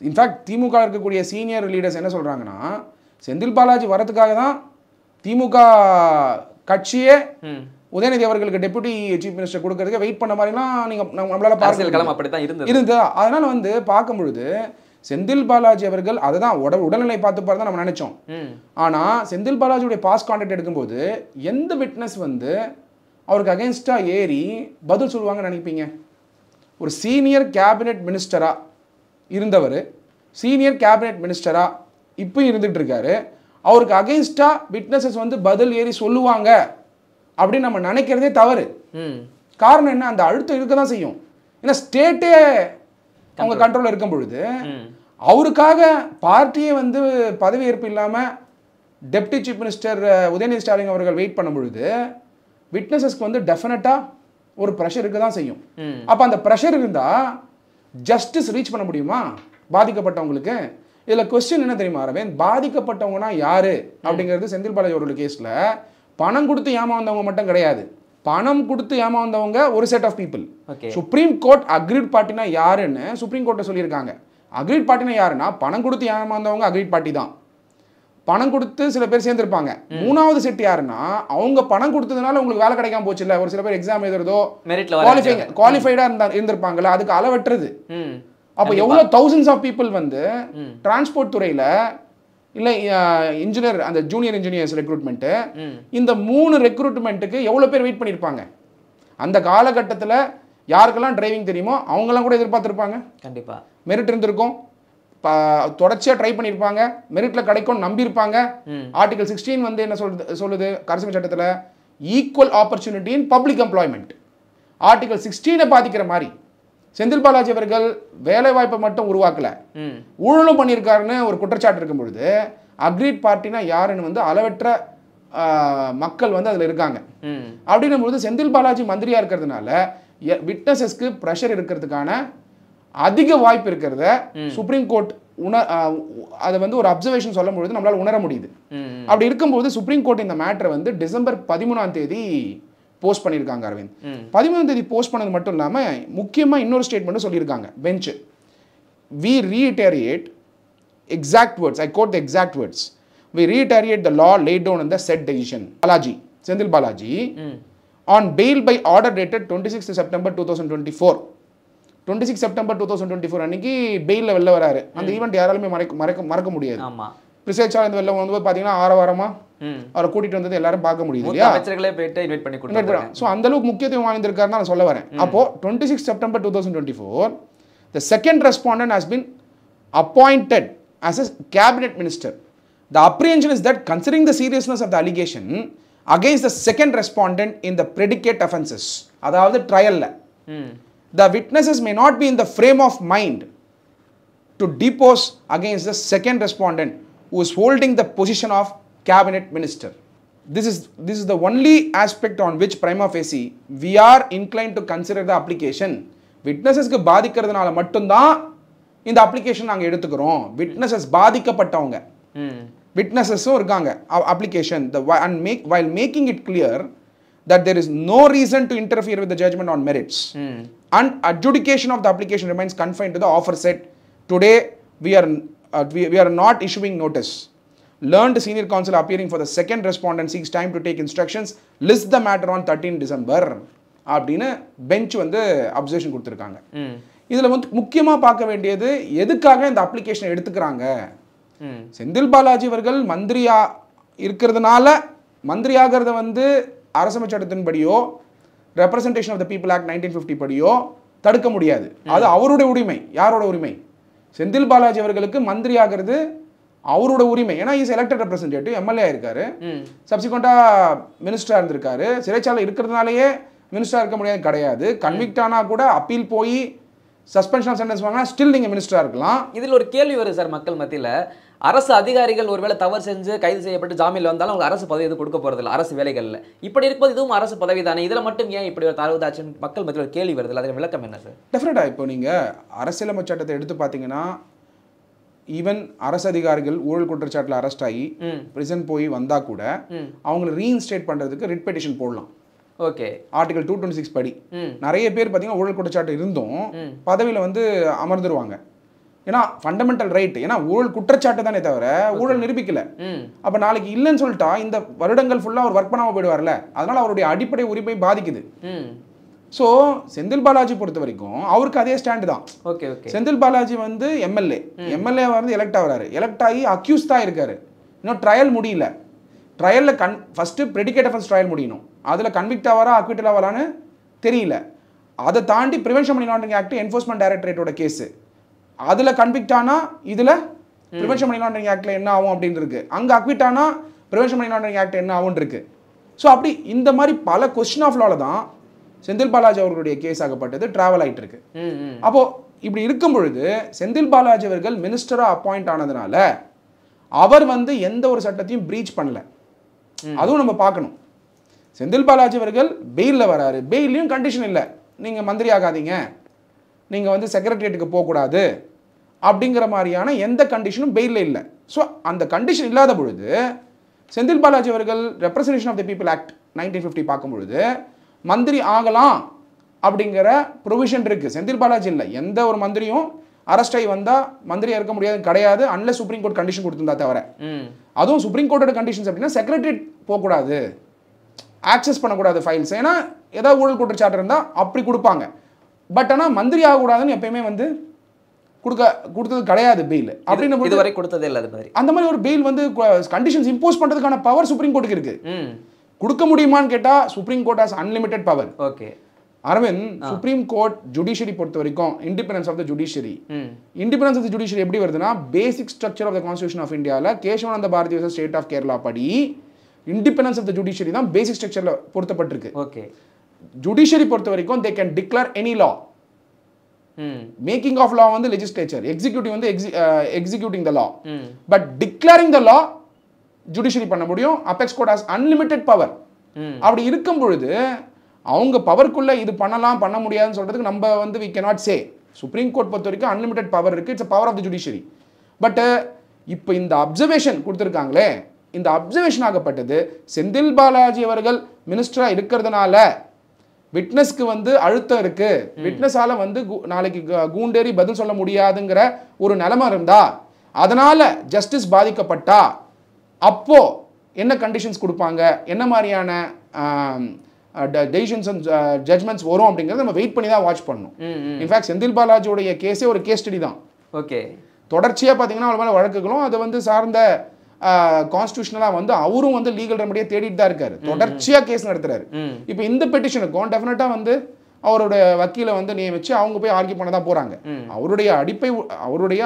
இன்ஃபேக்ட் திமுக இருக்கக்கூடிய சீனியர் லீடர்ஸ் என்ன சொல்கிறாங்கன்னா, செந்தில் பாலாஜி வரதுக்காக தான் திமுக கட்சியே உதயநிதி அவர்களுக்கு டெபுட்டி சீஃப் மினிஸ்டர் கொடுக்கறதுக்கு வெயிட் பண்ண மாதிரிலாம் நீங்கள் நம்மளால பார்க்கலாம். அப்படி தான் இருந்தது. அதனால வந்து பார்க்கும் பொழுது செந்தில் பாலாஜி அவர்கள் அதை தான் உடல்நிலை பார்த்துப்பாரு தான் நம்ம நினைச்சோம். ஆனால் செந்தில் பாலாஜியுடைய பாஸ் கான்டாக்ட் எடுக்கும்போது எந்த விட்னஸ் வந்து அவருக்கு அகேன்ஸ்டாக ஏறி பதில் சொல்லுவாங்கன்னு நினைப்பீங்க? ஒரு சீனியர் கேபினெட் மினிஸ்டராக இருந்தவர், சீனியர் கேபினெட் மினிஸ்டராக இப்போயும் இருந்துகிட்டு இருக்காரு. அவருக்கு அகெயின்ஸ்டாக விட்னஸஸ் வந்து பதில் ஏறி சொல்லுவாங்க அப்படின்னு நம்ம நினைக்கிறதே தவறு. காரணம் என்ன? அந்த அழுத்தம் இருக்க தான் செய்யும். ஏன்னா ஸ்டேட்டே அவங்க கண்ட்ரோலில் இருக்கும் பொழுது அவருக்காக பார்ட்டியே வந்து பதவியேற்பு இல்லாமல் deputy chief minister Udhayanidhi Stalin அவர்கள் வெயிட் பண்ணும் பொழுது விட்னஸஸ்க்கு வந்து டெஃபினட்டாக ஒரு ப்ரெஷர் இருக்க தான் செய்யும். அப்போ அந்த ப்ரெஷர் இருந்தால் ஜஸ்டிஸ் ரீச் பண்ண முடியுமா பாதிக்கப்பட்டவங்களுக்கு? இதில் கொஸ்டின் என்ன தெரியுமா அரவிந்த், பாதிக்கப்பட்டவங்கன்னா யாரு அப்படிங்கிறது செந்தில் பாலாஜி அவர்கள் கேஸில் பணம் கொடுத்து ஏமாந்தவங்க மட்டும் கிடையாது. பணம் கொடுத்து ஏமாந்தவங்க ஒரு set of people. Supreme court agreed பார்ட்டினா யாருன்னு சுப்ரீம் கோர்ட்டை சொல்லியிருக்காங்க. அக்ரீட் பார்ட்டினா யாருன்னா பணம் கொடுத்து ஏமாந்தவங்க அக்ரீட் பார்ட்டி தான். பணம் கொடுத்து சில பேர் சேர்ந்துருப்பாங்க. மூணாவது செட் யாருன்னா அவங்க பணம் கொடுத்ததுனால உங்களுக்கு வேலை கிடைக்காம போச்சு இல்லை, ஒரு சில பேர் எக்ஸாம் எழுதுறதோ குவாலிஃபைடா இருந்திருப்பாங்கல்ல, அதுக்கு அளவற்றது. அப்போ எவ்வளோ thousands ஆஃப் பீப்புள் வந்து டிரான்ஸ்போர்ட் துறையில் இல்லை இன்ஜினியர், அந்த ஜூனியர் இன்ஜினியர்ஸ் ரெக்ரூட்மெண்ட்டு, இந்த 3 ரெக்ரூட்மெண்ட்டுக்கு எவ்வளோ பேர் வெயிட் பண்ணியிருப்பாங்க. அந்த காலகட்டத்தில் யாருக்கெல்லாம் டிரைவிங் தெரியுமோ அவங்கெல்லாம் கூட எதிர்பார்த்துருப்பாங்க. கண்டிப்பாக மெரிட் இருந்திருக்கும், தொடர்ச்சியாக ட்ரை பண்ணியிருப்பாங்க, மெரிட்டில் கிடைக்கும் நம்பியிருப்பாங்க. ஆர்டிகல் 16 வந்து என்ன சொல்லுது கரசிமை சட்டத்தில், equal opportunity in public employment. Article 16 பாதிக்கிற மாதிரி செந்தில் பாலாஜி அவர்கள் வேலை வாய்ப்பை மட்டும் உருவாக்கல, ஊழலும் பண்ணியிருக்காருன்னு ஒரு குற்றச்சாட்டு இருக்கும் பொழுது அக்ரீட் பார்ட்டினா யாருன்னு வந்து அளவற்ற மக்கள் வந்து அதில் இருக்காங்க. அப்படின்னும் பொழுது செந்தில் பாலாஜி மந்திரியா இருக்கிறதுனால விட்னஸஸ்க்கு ப்ரெஷர் இருக்கிறதுக்கான அதிக வாய்ப்பு இருக்கிறத சுப்ரீம் கோர்ட் அதை வந்து ஒரு அப்சர்வேஷன் சொல்லும் பொழுது நம்மளால உணர முடியுது. அப்படி இருக்கும்போது சுப்ரீம் கோர்ட் இந்த மேட்டரை வந்து டிசம்பர் 13ஆம் தேதி போஸ்ட் பண்ணியிருக்காங்க அரவிந்த். 13ஆம் தேதி போஸ்ட் பண்ணது மட்டும் இல்லாமல் முக்கியமாக இன்னொரு ஸ்டேட்மெண்ட்டும் சொல்லியிருக்காங்க bench. We reiterate exact words, I quote the exact words, we reiterate the law laid down in the said decision. Balaji, Sendil Balaji, on bail by order dated 26th September 2024. 26 September 2024 அன்னைக்கு பெயிலில் வெளில வராரு. அந்த ஈவெண்ட் யாராலுமே மறக்க முடியாது. ப்ரிசைட்ஸாக இந்த வெளில வந்து பார்த்தீங்கன்னா 6 வாரமாக அவரை கூட்டிட்டு வந்தது எல்லாரும் பார்க்க முடியுது மூத்த இல்லையா? அமைச்சர்களே போயிட்டு இன்வைட் பண்ணி கொடுத்தாங்க. ஸோ அந்த அளவுக்கு முக்கியத்துவம் வாய்ந்திருக்காருன்னு நான் சொல்ல வரேன். அப்போ 26 September 2024 the second respondent has been appointed as a cabinet minister. The apprehension is that considering the seriousness of the allegation against the second respondent in the predicate offences, அதாவது ட்ரையல்ல the witnesses may not be in the frame of mind to depose against the second respondent who is holding the position of cabinet minister. This is the only aspect on which prima facie we are inclined to consider the application. Witnesses-க்கு பாதிக்கிறதுனால மட்டும்தான் இந்த அப்ளிகேஷன் நாங்கள் எடுத்துக்கிறோம். விட்னஸஸ் பாதிக்கப்பட்டவங்க விட்னஸஸும் இருக்காங்க application while making it clear that there is no reason to interfere with the judgment on merits and adjudication of the application remains confined to the offer set. Today we are not issuing notice. Learned senior counsel appearing for the second respondent seeks time to take instructions. List the matter on 13 December அப்படின்னு பெஞ்ச் வந்து அப்சர்வேஷன் கொடுத்துருக்காங்க. இதில் வந்து முக்கியமாக பார்க்க வேண்டியது எதுக்காக இந்த அப்ளிகேஷன் எடுத்துக்கிறாங்க. செந்தில் பாலாஜி அவர்கள் மந்திரியா இருக்கிறதுனால மந்திரியாகிறத வந்து அரசமைப்பு சட்டத்தின்படியோ representation of the people act 1950 படியோ தடுக்க முடியாது. அது அவருடைய உரிமை. யாரோட உரிமை? செந்தில் பாலாஜி அவர்களுக்கு மந்திரி ஆகிறது அவரோட உரிமை. ஏன்னா இஸ் எலெக்டட் ரெப்ரசன்டேட்டிவ், எம்எல்ஏ ஆயிருக்காரு, சப்சிக்வெண்ட்டாக மினிஸ்டராக இருந்திருக்காரு. சிறைச்சாலை இருக்கிறதுனாலேயே மினிஸ்டராக இருக்க முடியாது கிடையாது. கன்விக்ட் ஆனால் கூட அப்பீல் போய் சஸ்பென்ஷன் சென்டென்ஸ் வாங்கினா ஸ்டில் நீங்கள் மினிஸ்டராக இருக்கலாம். இதில் ஒரு கேள்வி வருது சார் மக்கள் மத்தியில். அரசு அதிகாரிகள் ஒருவேளை தவறு செஞ்சு கைது செய்யப்பட்டு ஜாமீனில் வந்தாலும் அவங்க அரசு பதவி எதுவும் கொடுக்க போகிறதில்ல அரசு வேலைகளில். இப்படி இருக்கும்போது இதுவும் அரசு பதவி தானே, இதில் மட்டும் ஏன் இப்படி ஒரு தாழ்வுதாச்சுன்னு மக்கள் மத்தியில் ஒரு கேள்வி வருது. அதுக்கு விளக்கம் என்ன சார்? டெஃபினட்டாக இப்போ நீங்கள் அரசியலமைப்பு சட்டத்தை எடுத்து பார்த்தீங்கன்னா ஈவன் அரசு அதிகாரிகள் ஊழல் குற்றச்சாட்டில் அரெஸ்ட் ஆகி பிரிசன் போய் வந்தால் கூட அவங்களை ரீஇன்ஸ்டேட் பண்ணுறதுக்கு ரிட் பெட்டிஷன் போடலாம். ஓகே, ஆர்டிகல் 226 படி நிறைய பேர் பார்த்தீங்கன்னா ஊழல் குற்றச்சாட்டு இருந்தும் பதவியில் வந்து அமர்ந்துருவாங்க. ஏன்னா ஃபண்டமெண்டல் ரைட். ஏன்னா ஊழல் குற்றச்சாட்டு தானே தவிர ஊழல் நிரூபிக்கல. அப்போ நாளைக்கு இல்லைன்னு சொல்லிட்டா இந்த வருடங்கள் ஃபுல்லாக அவர் ஒர்க் பண்ணாமல் போயிடுவார்ல, அதனால அவருடைய அடிப்படை உரிமை பாதிக்குது. ஸோ செந்தில் பாலாஜி பொறுத்த வரைக்கும் அவருக்கு அதே ஸ்டாண்டு தான். ஓகே ஓகே, செந்தில் பாலாஜி வந்து எம்எல்ஏ வந்து எலெக்ட் ஆகிறாரு. எலெக்ட் ஆகி அக்யூஸ் தான் இருக்காரு. இன்னும் ட்ரையல் முடியல. ட்ரையலில் ஃபஸ்ட்டு ப்ரெடிகேட் அஃபென்ஸ் ட்ரையல் முடியணும். அதில் கன்விக்ட் ஆவாரா அக்விட்டல் ஆவாரான்னு தெரியல. அதை தாண்டி prevention money laundering act enforcement டைரக்டரேட்டோட கேஸு, அதில் கன்விக்ட் ஆனால் இதில் ப்ரிவென்ஷன் மணி லாண்டரிங் ஆக்டில் என்ன ஆகும் அப்படின்னு இருக்கு. அங்கே அக்விட் ஆனால் ப்ரிவென்ஷன் மணி லாண்டரிங் ஆக்ட் என்ன ஆகும் இருக்கு. ஸோ அப்படி இந்த மாதிரி பல கொஸ்டின் ஆஃப் லால தான் செந்தில் பாலாஜி அவர்களுடைய கேஸ் ஆகப்பட்டது டிராவல் ஆகிட்டு இருக்கு. அப்போ இப்படி இருக்கும் பொழுது செந்தில் பாலாஜி அவர்கள் மினிஸ்டராக அப்பாயிண்ட் ஆனதுனால அவர் வந்து எந்த ஒரு சட்டத்தையும் பிரீச் பண்ணல. அதுவும் நம்ம பார்க்கணும். செந்தில் பாலாஜி அவர்கள் பெயிலில் வராரு. பெயிலையும் கண்டிஷன் இல்லை, நீங்கள் மந்திரி ஆகாதீங்க, நீங்கள் வந்து செக்ரட்டரியேட்டுக்கு போகக்கூடாது அப்படிங்கிற மாதிரியான எந்த கண்டிஷனும் பெயிலில் இல்லை. ஸோ அந்த கண்டிஷன் இல்லாத பொழுது செந்தில் பாலாஜி அவர்கள் representation of the people act 1950 பார்க்கும் பொழுது மந்திரி ஆகலாம் அப்படிங்கிற ப்ரொவிஷன் இருக்குது. செந்தில் பாலாஜி இல்லை, எந்த ஒரு மந்திரியும் அரெஸ்ட் ஆகி வந்தால் மந்திரியாக இருக்க முடியாது கிடையாது, அன்லெஸ் சுப்ரீம் கோர்ட் கண்டிஷன் கொடுத்துருந்தா தவிர. அதுவும் சுப்ரீம் கோர்ட்டோட கண்டிஷன்ஸ் அப்படின்னா செக்ரட்டரியேட் போகக்கூடாது, ஆக்சஸ் பண்ணக்கூடாது ஃபைல்ஸ். ஏன்னா ஏதாவது ஊழல் குற்றச்சாட்டு இருந்தால் அப்படி கொடுப்பாங்க. பட் ஆனால் மந்திரி ஆகக்கூடாதுன்னு எப்பயுமே வந்து கொடுத்தது கிடையாது பெயில். அப்படின்னு இதுவரை கொடுத்ததே இல்லை. அது மாதிரி அந்த மாதிரி ஒரு பெயில் வந்து கண்டிஷன்ஸ் இம்போஸ் பண்ணுறதுக்கான பவர் சுப்ரீம் கோர்ட்டுக்கு இருக்கு. கொடுக்க முடியுமான்னு கேட்டால் supreme court has unlimited power. Okay Aravind, supreme court judiciary பொறுத்த வரைக்கும் independence of the judiciary. Independence of the judiciary எப்படி வருதுன்னா basic structure of the constitution of இந்தியாவில் Kesavananda Bharati versus state of Kerala படி இண்டிபெண்டன்ஸ் ஆஃப் த ஜுடிஷியரி தான் பேசிக் ஸ்ட்ரக்சரில் பொருத்தப்பட்டிருக்கு. ஓகே, ஜுடிஷியரி பொறுத்த வரைக்கும் they can declare any law. Making of law வந்து லெஜிஸ்லேச்சர், எக்ஸிக்யூட்டிவ் வந்து executing the law. But declaring the law judiciary பண்ண முடியும். Apex court has unlimited power. அப்படி இருக்கும் பொழுது அவங்க பவருக்குள்ள இது பண்ணலாம் பண்ண முடியாதுன்னு சொல்றதுக்கு நம்ம வந்து we cannot say. Supreme court பொறுத்த வரைக்கும் அன்லிமிட்டெட் பவர் இருக்கு. It's power of the judiciary. But இப்போ இந்த அப்சர்வேஷன் கொடுத்துருக்காங்களே, இந்த அப்சர்வேஷன் ஆகப்பட்டது செந்தில் பாலாஜி அவர்கள் மினிஸ்டரா இருக்கிறதுனால விட்னஸ்க்கு வந்து அழுத்தம் இருக்கு, விட்னஸால வந்து நாளைக்கு கூண்டேறி பதில் சொல்ல முடியாதுங்கிற ஒரு நிலைமை இருந்தா, அதனால ஜஸ்டிஸ் பாதிக்கப்பட்டா அப்போ என்ன கண்டிஷன்ஸ் கொடுப்பாங்க, என்ன மாதிரியான டெசிஷன்ஸ் அண்ட் ஜட்மெண்ட்ஸ் வரும் அப்படிங்கிறத நம்ம வெயிட் பண்ணி தான் வாட்ச் பண்ணணும். இன்ஃபேக்ட் செந்தில் பாலாஜியோடைய கேஸே ஒரு கேஸ் ஸ்டடி தான். ஓகே, தொடர்ச்சியாக பார்த்தீங்கன்னா அவர் மேலே வழக்குகளும் அதை வந்து சார்ந்த கான்ஸ்டியூஷனலாக வந்து அவரும் வந்து லீகல் ரெமடியை தேடிட்டு தான் இருக்காரு, தொடர்ச்சியாக கேஸ் நடத்துறாரு. இப்போ இந்த பெட்டிஷனுக்கும் டெஃபினட்டாக வந்து அவரோட வக்கீலை வந்து நியமிச்சு அவங்க போய் ஆர்கியூ பண்ண தான் போகிறாங்க. அவருடைய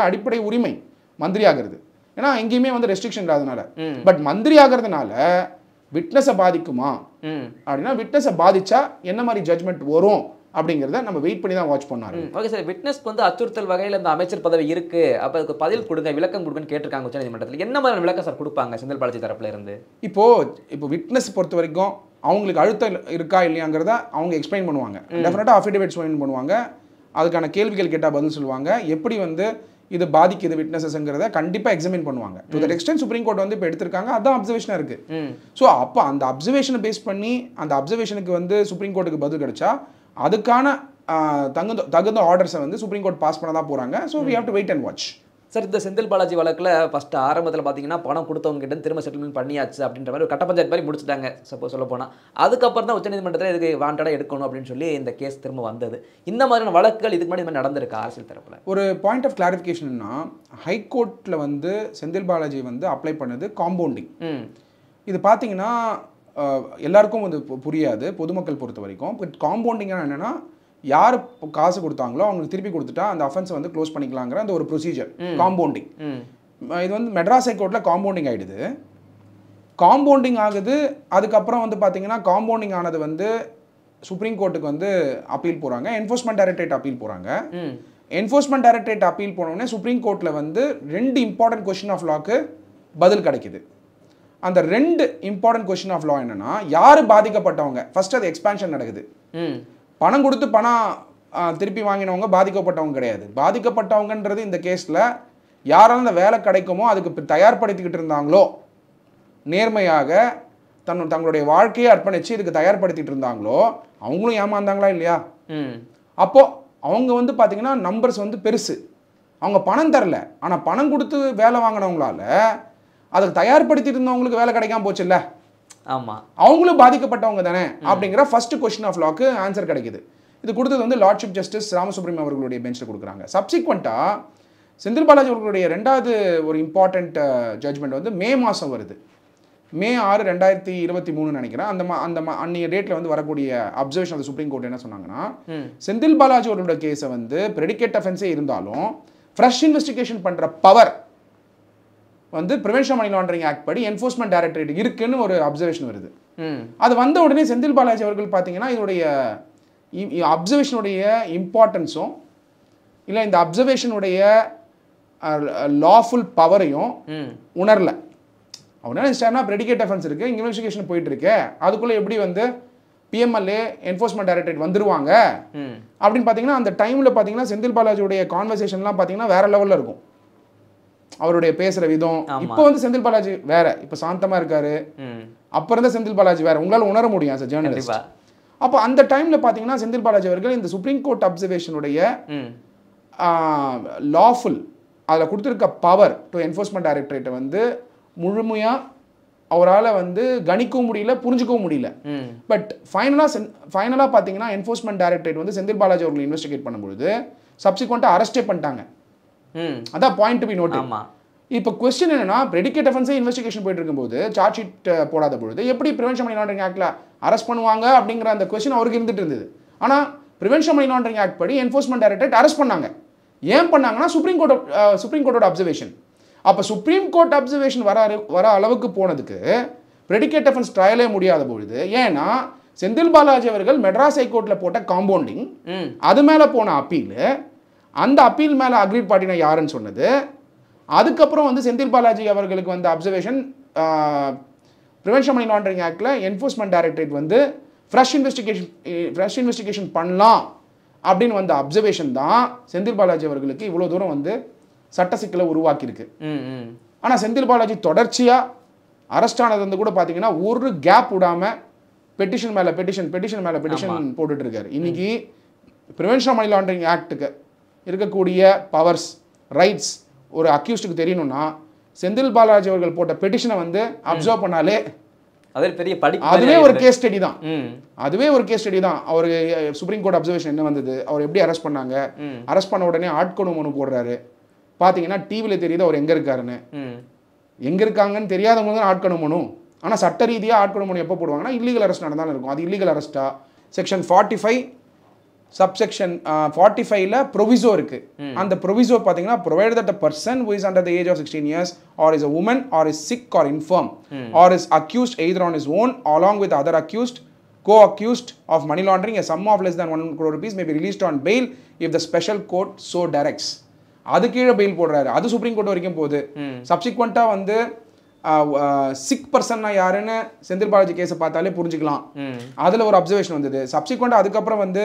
அடிப்படை உரிமை மந்திரி ஆகிறது, ஏன்னா எங்கேயுமே வந்து ரெஸ்ட்ரிக்ஷன் இல்லாதனால. பட் மந்திரி ஆகிறதுனால விட்னஸை பாதிக்குமா அப்படின்னா, விட்னஸை பாதிச்சா என்ன மாதிரி ஜட்மெண்ட் வரும் அப்படிங்கிறத நம்ம வெயிட் பண்ணி தான் வாட்ச் பண்ணாரு. ஓகே சார், விட்னஸ்க்கு வந்து அச்சுறுத்தல் வகையில் இந்த அமைச்சர் பதவி இருக்கு, அப்போ அதுக்கு பதில் கொடுங்க, விளக்கம் கொடுங்கன்னு கேட்டிருக்காங்க உச்சநீதிமன்றத்தில். என்ன மாதிரி விளக்கம் சார் கொடுப்பாங்க செந்தில் பாலாஜி தரப்புல இருந்து? இப்போ விட்னஸ் பொறுத்த வரைக்கும் அவங்களுக்கு அழுத்தம் இருக்கா இல்லையாங்கிறத அவங்க எக்ஸ்பிளைன் பண்ணுவாங்க. டெஃபினட்டாக அஃபிடேவிட்ஸ் சைன் பண்ணுவாங்க, அதுக்கான கேள்விகள் கேட்டால் பதில் சொல்லுவாங்க, எப்படி வந்து இது பாதிக்குது விட்னஸஸ்ங்கிறத கண்டிப்பாக எக்ஸாமின் பண்ணுவாங்க. To that extend supreme court வந்து இப்போ எடுத்திருக்காங்க, அதுதான் அப்சர்வேஷனாக இருக்குது. ஸோ அப்போ அந்த அப்சர்வேஷனை பேஸ் பண்ணி அந்த அப்சர்வேஷனுக்கு வந்து சுப்ரீம் கோர்ட்டுக்கு பதில் கிடைச்சா அதுக்கான தகுந்த ஆர்டர்ஸை வந்து சுப்ரீம் கோர்ட் பாஸ் பண்ண தான் போகிறாங்க. So we have to wait and watch. Sir, இந்த செந்தில் பாலாஜி வழக்கில் ஃபஸ்ட்டு ஆரம்பத்தில் பார்த்தீங்கன்னா பணம் கொடுத்தவங்க கிட்ட திரும்ப செட்டில்மெண்ட் பண்ணியாச்சு அப்படின்ற மாதிரி ஒரு கட்ட பஞ்சாயத்து மாதிரி முடிச்சுட்டாங்க சப்போஸ் சொல்ல போனால். அதுக்கப்புறம் தான் உச்சநீதிமன்றத்தில் இதுக்கு வாண்டடாக எடுக்கணும் அப்படின்னு சொல்லி இந்த கேஸ் திரும்ப வந்தது. இந்த மாதிரியான வழக்குகள் இதுக்கு முன்னாடி நடந்திருக்கு அரசியல் தரப்பில்? ஒரு பாயிண்ட் ஆஃப் கிளாரிஃபிகேஷன்னா, ஹைகோர்ட்டில் வந்து செந்தில் பாலாஜி வந்து அப்ளை பண்ணது காம்பவுண்டிங். இது பார்த்தீங்கன்னா எல்லாருக்கும் வந்து புரியாது பொதுமக்கள் பொறுத்த வரைக்கும். பட் காம்பவுண்டிங்காக என்னென்னா, யார் காசு கொடுத்தாங்களோ அவங்களுக்கு திருப்பி கொடுத்துட்டா அந்த அஃபென்ஸை வந்து க்ளோஸ் பண்ணிக்கலாங்கிற அந்த ஒரு ப்ரொசீஜர் காம்பவுண்டிங். இது வந்து மெட்ராஸ் ஹைகோர்ட்டில் காம்பவுண்டிங் ஆகிடுது. காம்பவுண்டிங் ஆகுது, அதுக்கப்புறம் வந்து பார்த்தீங்கன்னா காம்பவுண்டிங் ஆனது வந்து சுப்ரீம் கோர்ட்டுக்கு வந்து அப்பீல் போகிறாங்க, என்ஃபோர்ஸ்மெண்ட் டைரக்டரேட் அப்பீல் போகிறாங்க. என்ஃபோர்ஸ்மெண்ட் டைரக்டரேட் அப்பீல் போனோடனே சுப்ரீம் கோர்ட்டில் வந்து 2 இம்பார்ட்டன்ட் கொஸ்டின் ஆஃப் லாக்கு பதில் கிடைக்குது. அந்த 2 இம்பார்ட்டன்ட் கொஸ்டின் ஆஃப் லா என்னன்னா, யார் பாதிக்கப்பட்டவங்க, ஃபர்ஸ்ட் அது எக்ஸ்பான்ஷன் நடக்குது. பணம் கொடுத்து பணம் திருப்பி வாங்கினவங்க பாதிக்கப்பட்டவங்க கிடையாது. பாதிக்கப்பட்டவங்கன்றது இந்த கேஸில் யாராலும் அந்த வேலை கிடைக்குமோ அதுக்கு தயார்படுத்திக்கிட்டு இருந்தாங்களோ, நேர்மையாக தங்களுடைய வாழ்க்கையை அர்ப்பணித்து இதுக்கு தயார்படுத்திட்டு இருந்தாங்களோ அவங்களும் ஏமாந்தாங்களா இல்லையா? அப்போது அவங்க வந்து பார்த்தீங்கன்னா நம்பர்ஸ் வந்து பெருசு. அவங்க பணம் தரல, ஆனால் பணம் கொடுத்து வேலை வாங்கினவங்களால அதுக்கு தயார்படுத்திட்டு இருந்தவங்களுக்கு வேலை கிடைக்காம போச்சு இல்லை? ஆமாம், அவங்களும் பாதிக்கப்பட்டவங்க தானே அப்படிங்கிற ஃபர்ஸ்ட் கொஸ்டின் ஆஃப் லாக்கு ஆன்சர் கிடைக்குது. இது கொடுத்தது வந்து லார்ட்ஷிப் ஜஸ்டிஸ் ராமசுப்ரமணியம் அவர்களுடைய பெஞ்சில் கொடுக்குறாங்க. சப்சிக்வெண்ட்டாக செந்தில் பாலாஜி அவர்களுடைய 2வது ஒரு இம்பார்ட்டண்ட் ஜட்ஜ்மெண்ட் வந்து மே மாதம் வருது. மே 6, 2023 நினைக்கிறேன். அன்றைய டேட்டில் வந்து வரக்கூடிய அப்சர்வேஷன் ஆஃப் சுப்ரீம் கோர்ட் என்ன சொன்னாங்கன்னா, செந்தில் பாலாஜி அவர்களுடைய கேஸை வந்து ப்ரெடிகேட் அஃபென்ஸே இருந்தாலும் ஃப்ரெஷ் இன்வெஸ்டிகேஷன் பண்ணுற பவர் வந்து ப்ரிவென்ஷன் மணி லாண்டரிங் ஆக்ட் படி என்ஃபோர்ஸ்மெண்ட் டைரக்டரேட் இருக்குன்னு ஒரு அப்சர்வேஷன் வருது. அது வந்த உடனே செந்தில் பாலாஜி அவர்கள் பார்த்தீங்கன்னா இதோடைய அப்சர்வேஷனுடைய இம்பார்ட்டன்ஸும் இல்லை இந்த அப்சர்வேஷனுடைய லாஃபுல் பவரையும் உணரல. அவர் என்ன நினைச்சாருன்னா, ப்ரெடிகேட் அஃபென்ஸ் இருக்குது, இன்வெஸ்டிகேஷன் போயிட்டு இருக்கு, அதுக்குள்ளே எப்படி வந்து பிஎம்எல்ஏ என்ஃபோர்ஸ்மெண்ட் டைரக்டரேட் வந்துருவாங்க அப்படின்னு பார்த்தீங்கன்னா, அந்த டைமில் பார்த்தீங்கன்னா செந்தில் பாலாஜியுடைய கான்வர்சேஷன்லாம் பார்த்தீங்கன்னா வேற லெவலில் இருக்கும். அவருடைய பேசுகிற விதம். இப்போ வந்து செந்தில் பாலாஜி வேற, இப்போ சாந்தமாக இருக்காரு. அப்போ இருந்த செந்தில் பாலாஜி வேற, உங்களால் உணர முடியும் as a journalist. அப்போ அந்த டைமில் பார்த்தீங்கன்னா செந்தில் பாலாஜி அவர்கள் இந்த சுப்ரீம் கோர்ட் அப்சர்வேஷனுடைய லாஃபுல் அதில் கொடுத்துருக்க பவர் டு என்ஃபோர்ஸ்மெண்ட் டைரக்டரேட்டை வந்து முழுமையாக அவரால் வந்து கணிக்கவும் முடியல, புரிஞ்சுக்கவும் முடியல. பட் ஃபைனலாக பார்த்தீங்கன்னா என்ஃபோர்ஸ்மெண்ட் டைரக்டரேட் வந்து செந்தில் பாலாஜி அவர்கள் இன்வெஸ்டிகேட் பண்ணும்பொழுது சப்சிக்வெண்ட்டாக அரெஸ்டே பண்ணிட்டாங்க. அதான் பாயிண்ட் டு பி நோட். இப்போ கொஸ்டின் என்னன்னா, ப்ரெடிகேட் அஃபென்ஸே இன்வெஸ்டிகேஷன் போயிட்டு இருக்கும்போது சார்ஜ் ஷீட் போடாத பொழுது எப்படி ப்ரிவென்ஷன் மணி லாண்டரிங் ஆக்ட்ல அரெஸ்ட் பண்ணுவாங்க அப்படிங்கிற அந்த கொஸ்டின் அவருக்கு இருந்துட்டு இருந்தது. ஆனால் ப்ரிவென்ஷன் மணி லாண்டரிங் ஆக்ட் படி என்ஃபோர்ஸ்மெண்ட் டைரக்டரேட் அரெஸ்ட் பண்ணாங்க. ஏன் பண்ணாங்கன்னா சுப்ரீம் கோர்ட்டோட அப்சர்வேஷன். அப்போ சுப்ரீம் கோர்ட் அப்சர்வேஷன் வர அளவுக்கு போனதுக்கு ப்ரெடிகேட் அஃபென்ஸ் ட்ரையலே முடியாத பொழுது, ஏன்னா செந்தில் பாலாஜி அவர்கள் மெட்ராஸ் ஹைகோர்ட்டில் போட்ட காம்பவுண்டிங், அது மேலே போன அப்பீல், அந்த அப்பீல் மேலே அக்ரீட் பார்ட்டினா யாருன்னு சொன்னது, அதுக்கப்புறம் வந்து செந்தில் பாலாஜி அவர்களுக்கு வந்து அப்சர்வேஷன் ப்ரிவென்ஷன் மணி லாண்டரிங் ஆக்டில் என்ஃபோர்ஸ்மெண்ட் டைரக்டரேட் வந்து ஃப்ரெஷ் இன்வெஸ்டிகேஷன் பண்ணலாம் அப்படின்னு வந்த அப்சர்வேஷன் தான் செந்தில் பாலாஜி அவர்களுக்கு இவ்வளோ தூரம் வந்து சட்ட சிக்கலை உருவாக்கியிருக்கு. ஆனால் செந்தில் பாலாஜி தொடர்ச்சியாக அரெஸ்ட் ஆனது வந்து கூட பார்த்தீங்கன்னா ஒரு கேப் விடாமல் பெட்டிஷன் மேலே பெட்டிஷன் போட்டுட்டு இருக்காரு. இன்னைக்கு ப்ரிவென்ஷன் மணி லாண்டரிங் ஆக்டுக்கு இருக்கக்கூடிய பவர்ஸ், ரைட்ஸ் ஒரு அக்யூஸ்டுக்கு தெரியணும்னா செந்தில் பாலாஜி அவர்கள் போட்ட பெட்டிஷனை வந்து அப்சர்வ் பண்ணாலே அதுவே ஒரு கேஸ் ஸ்டடி தான். அவர் சுப்ரீம் கோர்ட் அப்சர்வேஷன் என்ன வந்தது, அவர் எப்படி அரெஸ்ட் பண்ணாங்க, அரெஸ்ட் பண்ண உடனே ஆட்கொணு மனு போடுறாரு, பார்த்தீங்கன்னா டிவியில் தெரியுது அவர் எங்கே இருக்காருன்னு. எங்கே இருக்காங்கன்னு தெரியாதவங்க தான் ஆட்கொணமனும். ஆனால் சட்ட ரீதியாக ஆட்கொணமனு எப்போ போடுவாங்கன்னா இல்லீகல் அரெஸ்ட் நடந்தாலும் இருக்கும். அது இல்லீகல் அரெஸ்ட்டா? செக்ஷன் 45 சப்செக்ஷன் 45ல ப்ரொவிசோ இருக்கு. அந்த ப்ரொவிசோ பார்த்தீங்கன்னா provide that a person who is under the age of 16 years or is a woman or is sick or infirm or is accused either on his own along with other accused co-accused of money laundering a sum of less than 1 crore rupees may be released on bail if the special court so directs. அது கீழே பெயில் போடுறாரு. அது சுப்ரீம் கோர்ட் வரைக்கும் போகுது. சப்சிக்வெண்ட்டாக வந்து சிக் பர்சன்னா யாருன்னு செந்தில் பாலாஜி கேஸை பார்த்தாலே புரிஞ்சுக்கலாம். அதில் ஒரு அப்சர்வேஷன் வந்தது. சப்சிக்வெண்ட்டாக அதுக்கப்புறம் வந்து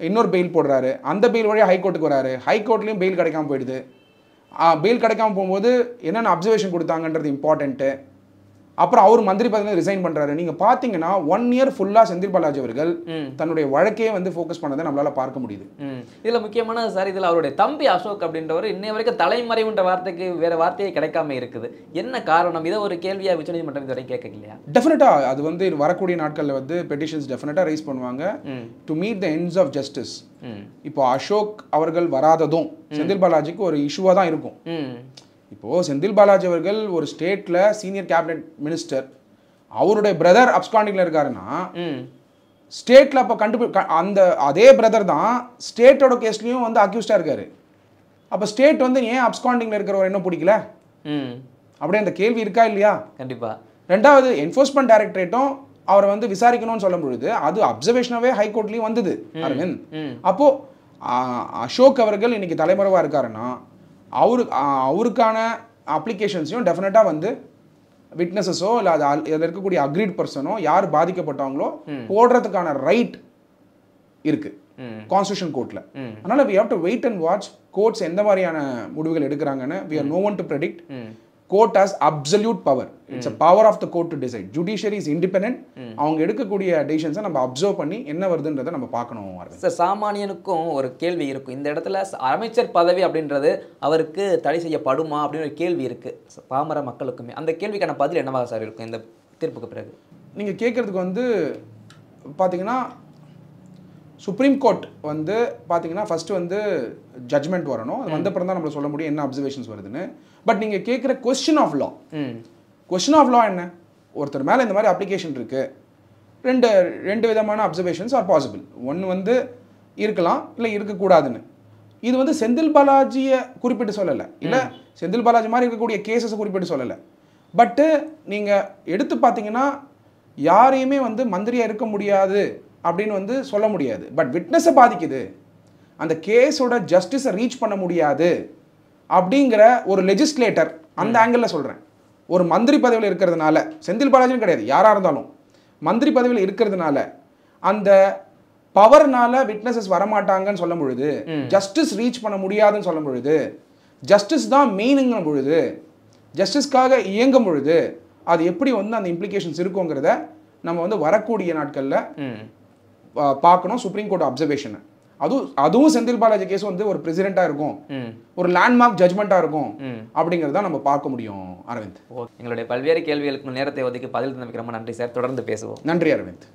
இன்னொரு பெயில் போடுறாரு. அந்த பெயில் வழியாக ஹைகோர்ட்டுக்கு வராரு. ஹைகோர்ட்லேயும் பெயில் கிடைக்காம போயிடுது. பெயில் கிடைக்காம போகும்போது என்னென்ன அப்சர்வேஷன் கொடுத்தாங்கன்றது இம்பார்ட்டன்ட்டு. அப்புறம் அவர் மந்திரி பதவியில் ரிசைன் பண்ணுறாரு. நீங்கள் பார்த்தீங்கன்னா 1 இயர் ஃபுல்லாக செந்தில் பாலாஜி அவர்கள் தன்னுடைய வழக்கையே வந்து ஃபோக்கஸ் பண்ணதை நம்மளால் பார்க்க முடியுது. இதில் முக்கியமான சார், இதில் அவருடைய தம்பி அசோக் அப்படின்றவர் இன்னை வரைக்கும் தலைமறைவுன்ற வார்த்தைக்கு வேற வார்த்தையே கிடைக்காம இருக்குது. என்ன காரணம்? இதை ஒரு கேள்வியாக உச்சநீதிமன்றம் இது வரைக்கும் கேட்க இல்லையா? டெஃபினட்டாக அது வந்து வரக்கூடிய நாட்களில் வந்து பெட்டிஷன்ஸ் டெஃபினட்டாக ரைஸ் பண்ணுவாங்க to meet the ends of justice. இப்போ அசோக் அவர்கள் வராததும் செந்தில் பாலாஜிக்கு ஒரு இஷ்யூவாக தான் இருக்கும். இப்போது செந்தில் பாலாஜி அவர்கள் ஒரு ஸ்டேட்டில் சீனியர் கேபினெட் மினிஸ்டர், அவருடைய பிரதர் அப்ஸ்காண்டிங்கில் இருக்காருன்னா ஸ்டேட்டில் அப்போ அந்த அதே பிரதர் தான் ஸ்டேட்டோட கேஸ்லையும் வந்து அக்யூஸ்டாக இருக்காரு. அப்போ ஸ்டேட் வந்து ஏன் அப்ஸ்காண்டிங்கில் இருக்கிறவர் என்ன பிடிக்கல? அப்படியே அந்த கேள்வி இருக்கா இல்லையா? கண்டிப்பாக. ரெண்டாவது, என்ஃபோர்ஸ்மெண்ட் டைரக்டரேட்டும் அவரை வந்து விசாரிக்கணும்னு சொல்லும் பொழுது அது அப்சர்வேஷனாகவே ஹைகோர்ட்லேயும் வந்தது அரவிந்த். அப்போது அசோக் அவர்கள் இன்னைக்கு தலைமறைவாக இருக்காருன்னா அவருக்கான அப்ளிகேஷன்ஸையும் டெஃபினட்டாக வந்து விட்னஸஸோ இல்லை அதில் இருக்கக்கூடிய அக்ரீட் பர்சனோ யார் பாதிக்கப்பட்டவங்களோ போடுறதுக்கான ரைட் இருக்கு கான்ஸ்டியூஷன் கோர்ட்டில். அதனால் we have to wait and watch courts எந்த மாதிரியான முடிவுகள் எடுக்கிறாங்கன்னு. we are no one to predict. Court has absolute power. It's a power of the court to decide. Judiciary is independent. அவங்க எடுக்கக்கூடிய டெசிஷன்ஸை நம்ம அப்சர்வ் பண்ணி என்ன வருதுன்றதை நம்ம பார்க்கணும். சார், சாமானியனுக்கும் ஒரு கேள்வி இருக்கும். இந்த இடத்துல அமைச்சர் பதவி அப்படின்றது அவருக்கு தடை செய்யப்படுமா அப்படின்னு ஒரு கேள்வி இருக்குது பாமர மக்களுக்குமே. அந்த கேள்விக்கான பதில் என்னவாக சார் இருக்கும் இந்த தீர்ப்புக்கு பிறகு? நீங்கள் கேட்குறதுக்கு வந்து பார்த்தீங்கன்னா சுப்ரீம் கோர்ட் வந்து பார்த்தீங்கன்னா ஃபஸ்ட்டு வந்து ஜட்மெண்ட் வரணும். அது வந்த அப்புறம் தான் நம்மளை சொல்ல முடியும் என்ன அப்சர்வேஷன்ஸ் வருதுன்னு. பட் நீங்கள் கேட்குற கொஸ்டின் ஆஃப் லா என்ன? ஒருத்தர் மேலே இந்த மாதிரி அப்ளிகேஷன் இருக்குது, ரெண்டு விதமான அப்சர்வேஷன்ஸ் ஆர் பாசிபிள். ஒன்று வந்து இருக்கலாம், இல்லை இருக்கக்கூடாதுன்னு. இது வந்து செந்தில் பாலாஜியை குறிப்பிட்டு சொல்லலை, இல்லை செந்தில் பாலாஜி மாதிரி இருக்கக்கூடிய கேசஸை குறிப்பிட்டு சொல்லலை. பட்டு நீங்கள் எடுத்து பார்த்தீங்கன்னா யாரையுமே வந்து மந்திரியாக இருக்க முடியாது அப்படின்னு வந்து சொல்ல முடியாது. பட் விட்னஸை பாதிக்குது, அந்த கேஸோட ஜஸ்டிஸை ரீச் பண்ண முடியாது அப்படிங்கிற ஒரு லெஜிஸ்லேட்டர் அந்த ஆங்கிளில் சொல்கிறேன். ஒரு மந்திரி பதவியில் இருக்கிறதுனால, செந்தில் பாலாஜின்னு கிடையாது, யாராக இருந்தாலும் மந்திரி பதவியில் இருக்கிறதுனால அந்த பவர்னால விட்னஸஸ் வரமாட்டாங்கன்னு சொல்லும் பொழுது, ஜஸ்டிஸ் ரீச் பண்ண முடியாதுன்னு சொல்லும் பொழுது, ஜஸ்டிஸ் தான் மெயினுங்கிற பொழுது, ஜஸ்டிஸ்க்காக இயங்கும் பொழுது அது எப்படி வந்து அந்த இம்ப்ளிகேஷன்ஸ் இருக்குங்கிறத நம்ம வந்து வரக்கூடிய நாட்களில் பார்க்கணும். சுப்ரீம் கோர்ட் அப்சர்வேஷன் அதுவும் செந்தில் பாலாஜி கேஸ் வந்து ஒரு பிரசிடென்ட்டாக இருக்கும், ஒரு லேண்ட்மார்க் ஜட்மெண்ட்டாக இருக்கும் அப்படிங்கிறத நம்ம பார்க்க முடியும். அரவிந்த், எங்களுடைய பல்வேறு கேள்விகளுக்கு நேரத்தை ஒதுக்கி பதில் தந்தமைக்கு ரொம்ப நன்றி சார். தொடர்ந்து பேசுவோம். நன்றி அரவிந்த்.